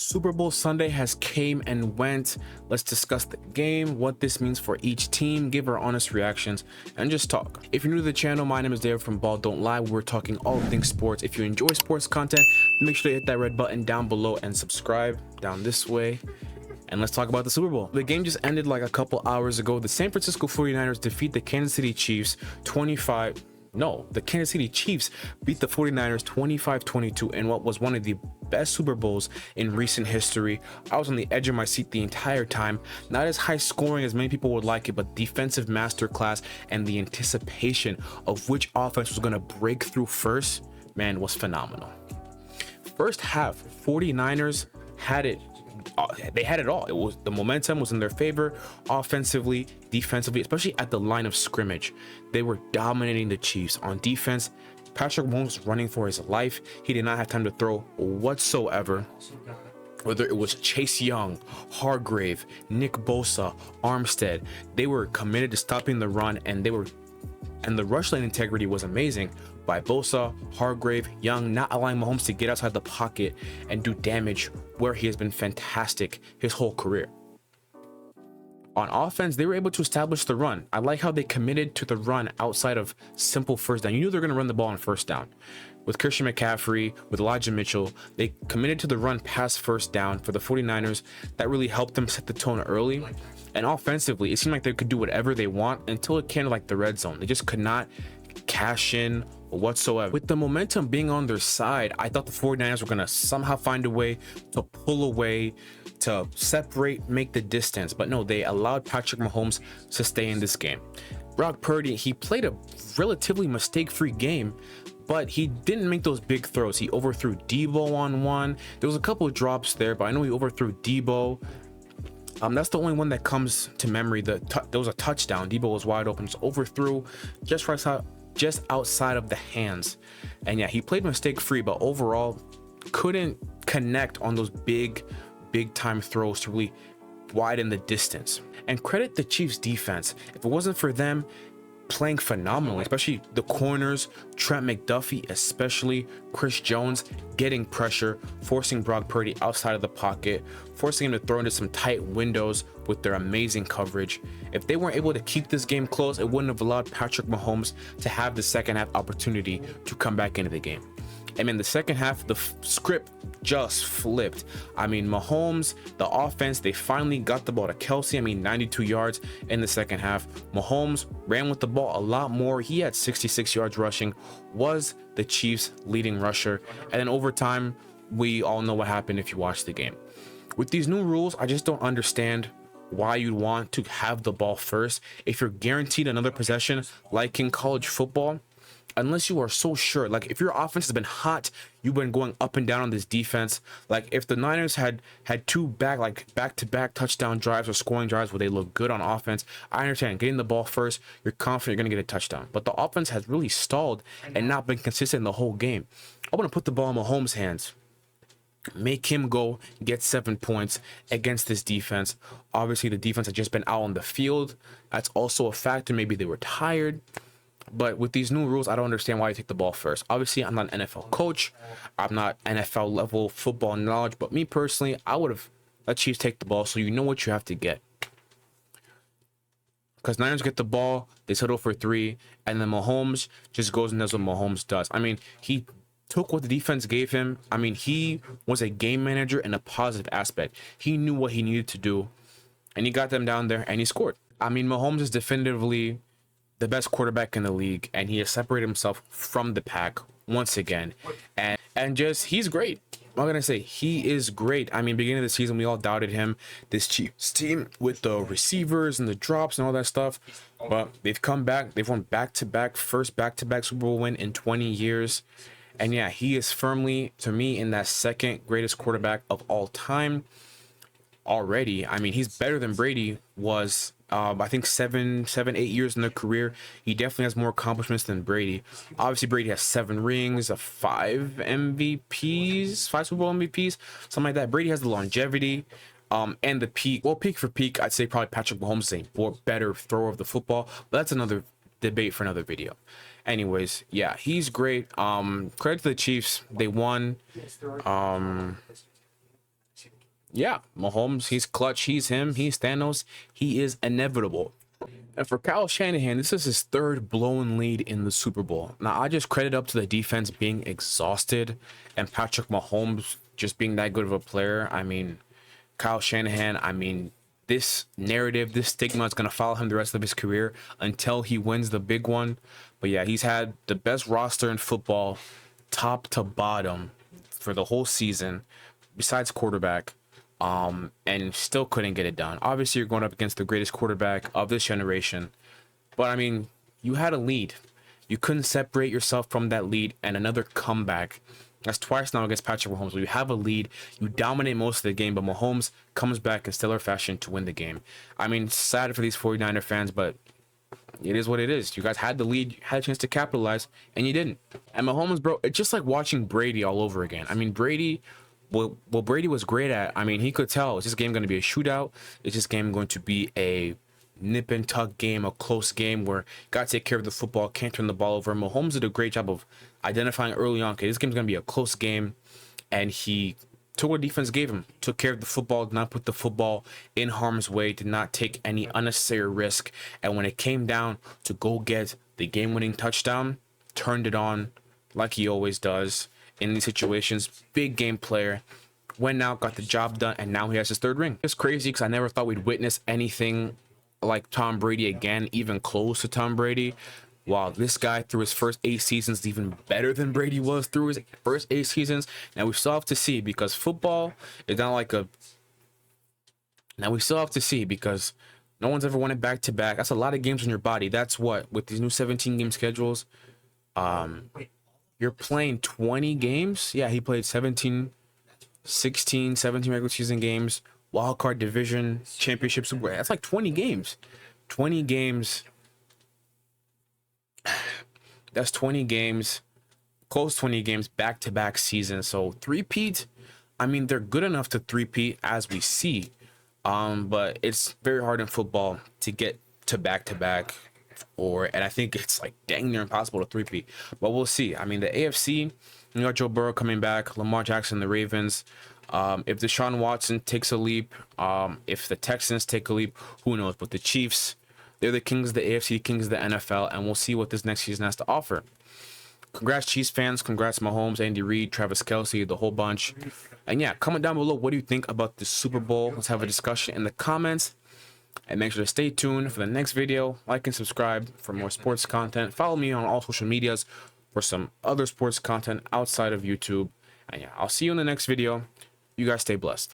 Super Bowl Sunday has came and went. Let's discuss the game, what this means for each team, give our honest reactions, and just talk. If you're new to the channel, my name is David from Ball Don't Lie. We're talking all things sports. If you enjoy sports content, make sure to hit that red button down below and subscribe down this way. And let's talk about the Super Bowl. The game just ended like a couple hours ago. The San Francisco 49ers defeat the Kansas City Chiefs the Kansas City Chiefs beat the 49ers 25-22 in what was one of the best Super Bowls in recent history. I was on the edge of my seat the entire time. Not as high scoring as many people would like it, but defensive masterclass and the anticipation of which offense was going to break through first, man, was phenomenal. First half, 49ers had it. They had it all. The momentum was in their favor, offensively, defensively, especially at the line of scrimmage. They were dominating the Chiefs. On defense, Patrick Mahomes was running for his life. He did not have time to throw whatsoever. Whether it was Chase Young, Hargrave, Nick Bosa, Armstead, they were committed to stopping the run, and the rush lane integrity was amazing by Bosa, Hargrave, Young, not allowing Mahomes to get outside the pocket and do damage where he has been fantastic his whole career. On offense, they were able to establish the run. I like how they committed to the run outside of simple first down. You knew they were going to run the ball on first down. With Christian McCaffrey, with Elijah Mitchell, they committed to the run past first down for the 49ers. That really helped them set the tone early. And offensively, it seemed like they could do whatever they want until it came to like the red zone. They just could not cash in whatsoever. With the momentum being on their side, I thought the 49ers were going to somehow find a way to pull away, to separate, make the distance. But no, they allowed Patrick Mahomes to stay in this game. Brock Purdy, he played a relatively mistake-free game, but he didn't make those big throws. He overthrew Debo on one. There was a couple of drops there, but I know he overthrew Debo. That's the only one that comes to memory. There was a touchdown. Debo was wide open, just overthrew just outside of the hands. And yeah, he played mistake free, but overall couldn't connect on those big time throws to really widen the distance. And credit the Chiefs defense. If it wasn't for them playing phenomenally, especially the corners, Trent McDuffie, especially Chris Jones getting pressure, forcing Brock Purdy outside of the pocket, forcing him to throw into some tight windows with their amazing coverage. If they weren't able to keep this game close, it wouldn't have allowed Patrick Mahomes to have the second half opportunity to come back into the game. And in the second half, the script just flipped. I mean, Mahomes, the offense, they finally got the ball to Kelsey. 92 yards in the second half. Mahomes ran with the ball a lot more. He had 66 yards rushing, was the Chiefs' leading rusher. And then overtime, we all know what happened if you watch the game. With these new rules, I just don't understand why you'd want to have the ball first if you're guaranteed another possession like in college football. Unless you are so sure, like if your offense has been hot, you've been going up and down on this defense. Like if the Niners had two back-to-back touchdown drives or scoring drives where they look good on offense, I understand getting the ball first, you're confident you're going to get a touchdown. But the offense has really stalled and not been consistent the whole game. I want to put the ball in Mahomes' hands. Make him go get 7 points against this defense. Obviously, the defense had just been out on the field. That's also a factor. Maybe they were tired. But with these new rules, I don't understand why you take the ball first. Obviously, I'm not an NFL coach. I'm not NFL level football knowledge. But me personally, I would have let Chiefs take the ball so you know what you have to get. Because Niners get the ball, they settle for 3, and then Mahomes just goes and does what Mahomes does. He took what the defense gave him. He was a game manager in a positive aspect. He knew what he needed to do, and he got them down there, and he scored. Mahomes is definitively the best quarterback in the league, and he has separated himself from the pack once again, and just he's great. I'm gonna say he is great. Beginning of the season, we all doubted him, this Chiefs team with the receivers and the drops and all that stuff, but they've come back. They've won first back-to-back Super Bowl win in 20 years, and yeah, he is firmly, to me, in that second greatest quarterback of all time already. He's better than Brady was. I think 8 years in their career. He definitely has more accomplishments than Brady. Obviously, Brady has 7 rings, 5 MVPs, 5 Super Bowl MVPs, something like that. Brady has the longevity, and the peak. Well, peak for peak, I'd say probably Patrick Mahomes is a better thrower of the football, but that's another debate for another video. Anyways, yeah, he's great. Credit to the Chiefs. They won. Yeah, Mahomes, he's clutch, he's him, he's Thanos, he is inevitable. And for Kyle Shanahan, this is his third blown lead in the Super Bowl. Now, I just credit up to the defense being exhausted and Patrick Mahomes just being that good of a player. I mean, Kyle Shanahan, I mean, this narrative, this stigma is going to follow him the rest of his career until he wins the big one. But yeah, he's had the best roster in football, top to bottom, for the whole season, besides quarterback, and still couldn't get it done. Obviously, you're going up against the greatest quarterback of this generation. But I mean, you had a lead. You couldn't separate yourself from that lead, and another comeback. That's twice now against Patrick Mahomes. You have a lead, you dominate most of the game, but Mahomes comes back in stellar fashion to win the game. I mean, sad for these 49er fans, but it is what it is. You guys had the lead, you had a chance to capitalize, and you didn't. And Mahomes, bro, it's just like watching Brady all over again. I mean, Brady, what Brady was great at, I mean, he could tell, is this game going to be a shootout? Is this game going to be a nip and tuck game, a close game where got to take care of the football, can't turn the ball over? Mahomes did a great job of identifying early on, okay, this game's going to be a close game, and he took what defense gave him, took care of the football, did not put the football in harm's way, did not take any unnecessary risk, and when it came down to go get the game-winning touchdown, turned it on like he always does in these situations. Big game player, went out, got the job done, and now he has his third ring. It's crazy because I never thought we'd witness anything like Tom Brady again, even close to Tom Brady. Wow, this guy through his first 8 seasons even better than Brady was through his first 8 seasons. Now we still have to see, because football is not like a. Now we still have to see, because no one's ever won it back to back. That's a lot of games on your body. That's what, with these new 17 game schedules, you're playing 20 games. Yeah, he played 17, 16, 17 regular season games, wild card, division, championship, Super Bowl. That's like 20 games. 20 games. That's 20 games, close 20 games, back-to-back seasons. So three-peat, I mean, they're good enough to three-peat as we see. But it's very hard in football to get to back-to-back, and I think it's like dang near impossible to three-peat. But we'll see. I mean, the AFC, you got Joe Burrow coming back, Lamar Jackson, the Ravens. If Deshaun Watson takes a leap, if the Texans take a leap, who knows? But the Chiefs, they're the kings of the AFC, kings of the NFL, and we'll see what this next season has to offer. Congrats, Chiefs fans. Congrats, Mahomes, Andy Reid, Travis Kelce, the whole bunch. And yeah, comment down below, what do you think about the Super Bowl? Let's have a discussion in the comments. And make sure to stay tuned for the next video. Like and subscribe for more sports content. Follow me on all social medias for some other sports content outside of YouTube. And yeah, I'll see you in the next video. You guys stay blessed.